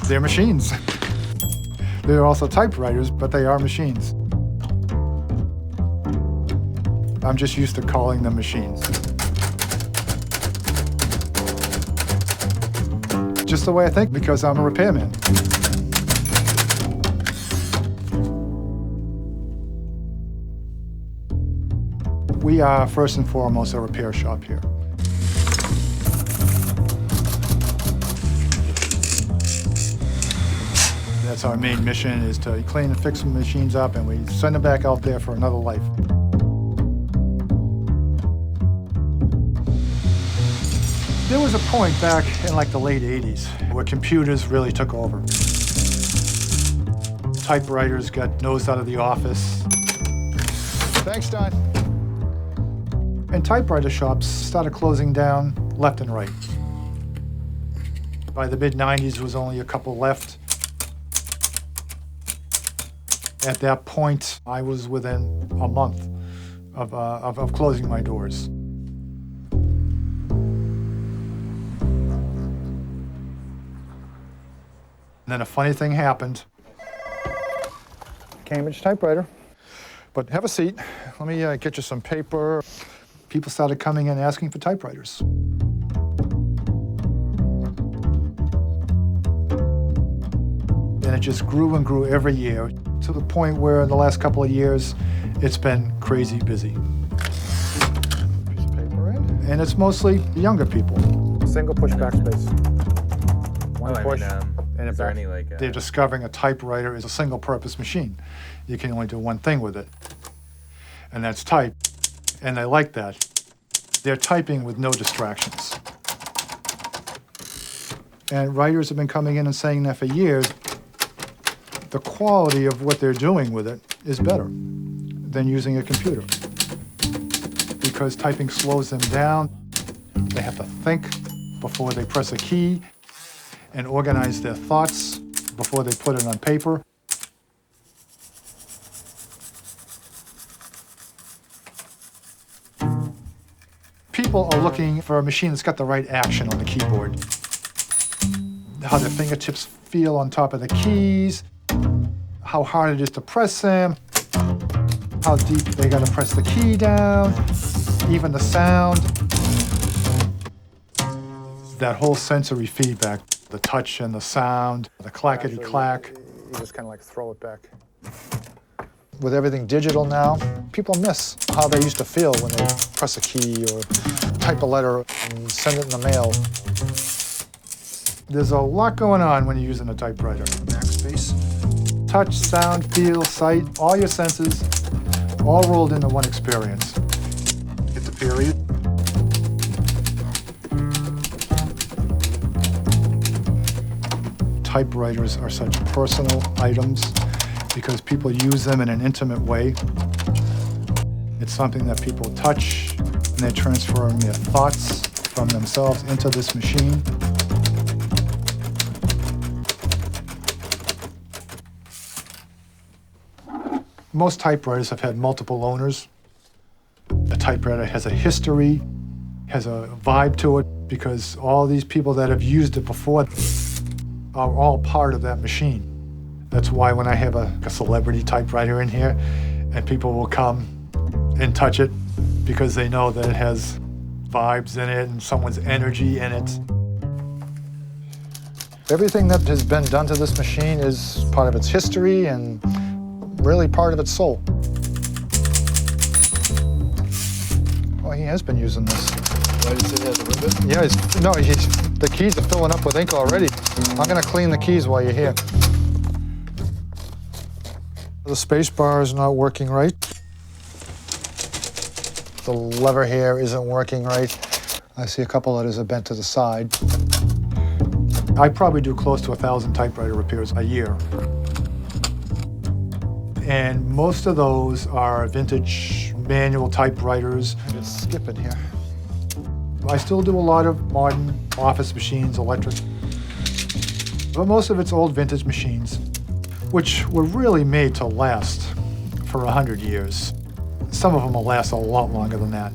They're machines. They're also typewriters, but they are machines. I'm just used to calling them machines. Just the way I think, because I'm a repairman. We are first and foremost a repair shop here. That's our main mission, is to clean and fix the machines up, and we send them back out there for another life. There was a point back in like the late 80s where computers really took over. Typewriters got nosed out of the office. Thanks, Don. And typewriter shops started closing down left and right. By the mid-90s, there was only a couple left. At that point, I was within a month of closing my doors. And then a funny thing happened. Cambridge typewriter. But have a seat. Let me get you some paper. People started coming in asking for typewriters. And it just grew and grew every year, to the point where in the last couple of years, it's been crazy busy. Piece of paper in. And it's mostly younger people. Single push backspace. One push. And is there any they're discovering a typewriter is a single-purpose machine. You can only do one thing with it, and that's type. And they like that. They're typing with no distractions. And writers have been coming in and saying that for years. The quality of what they're doing with it is better than using a computer, because typing slows them down. They have to think before they press a key and organize their thoughts before they put it on paper. People are looking for a machine that's got the right action on the keyboard. How their fingertips feel on top of the keys, how hard it is to press them, how deep they gotta press the key down, even the sound. That whole sensory feedback, the touch and the sound, the clackety-clack. You just kind of like throw it back. With everything digital now, people miss how they used to feel when they press a key or type a letter and send it in the mail. There's a lot going on when you're using a typewriter. Backspace. Touch, sound, feel, sight, all your senses, all rolled into one experience. Hit the period. Typewriters are such personal items because people use them in an intimate way. It's something that people touch, and they're transferring their thoughts from themselves into this machine. Most typewriters have had multiple owners. A typewriter has a history, has a vibe to it, because all these people that have used it before are all part of that machine. That's why when I have a celebrity typewriter in here, and people will come and touch it because they know that it has vibes in it and someone's energy in it. Everything that has been done to this machine is part of its history and really part of its soul. Oh, he has been using this. Why did you say he has a ribbon? Yeah, the keys are filling up with ink already. I'm gonna clean the keys while you're here. The space bar is not working right. The lever here isn't working right. I see a couple letters are bent to the side. I probably do close to 1,000 typewriter repairs a year. And most of those are vintage manual typewriters. Just skipping here. I still do a lot of modern office machines, electric. But most of it's old vintage machines, which were really made to last for 100 years. Some of them will last a lot longer than that.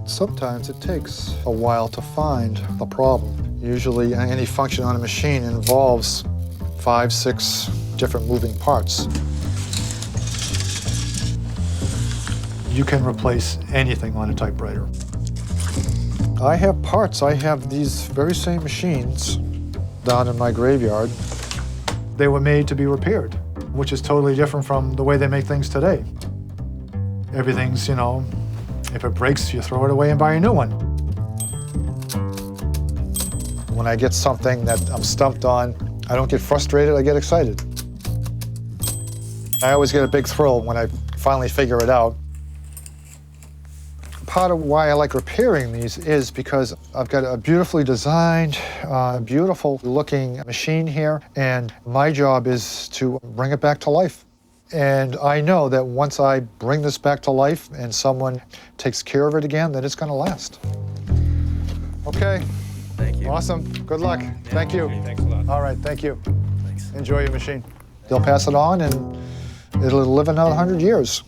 Sometimes it takes a while to find the problem. Usually any function on a machine involves 5, 6 different moving parts. You can replace anything on a typewriter. I have parts. I have these very same machines down in my graveyard. They were made to be repaired, which is totally different from the way they make things today. Everything's, you know, if it breaks, you throw it away and buy a new one. When I get something that I'm stumped on, I don't get frustrated, I get excited. I always get a big thrill when I finally figure it out. Part of why I like repairing these is because I've got a beautifully designed, beautiful looking machine here, and my job is to bring it back to life. And I know that once I bring this back to life and someone takes care of it again, that it's going to last. Okay. Thank you. Awesome. Good luck. Thank you. Thanks a lot. All right. Thank you. Thanks. Enjoy your machine. They'll pass it on, and it'll live another 100 years.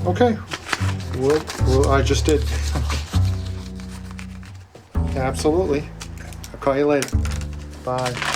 Okay. Well, I just did. Absolutely. I'll call you later. Bye.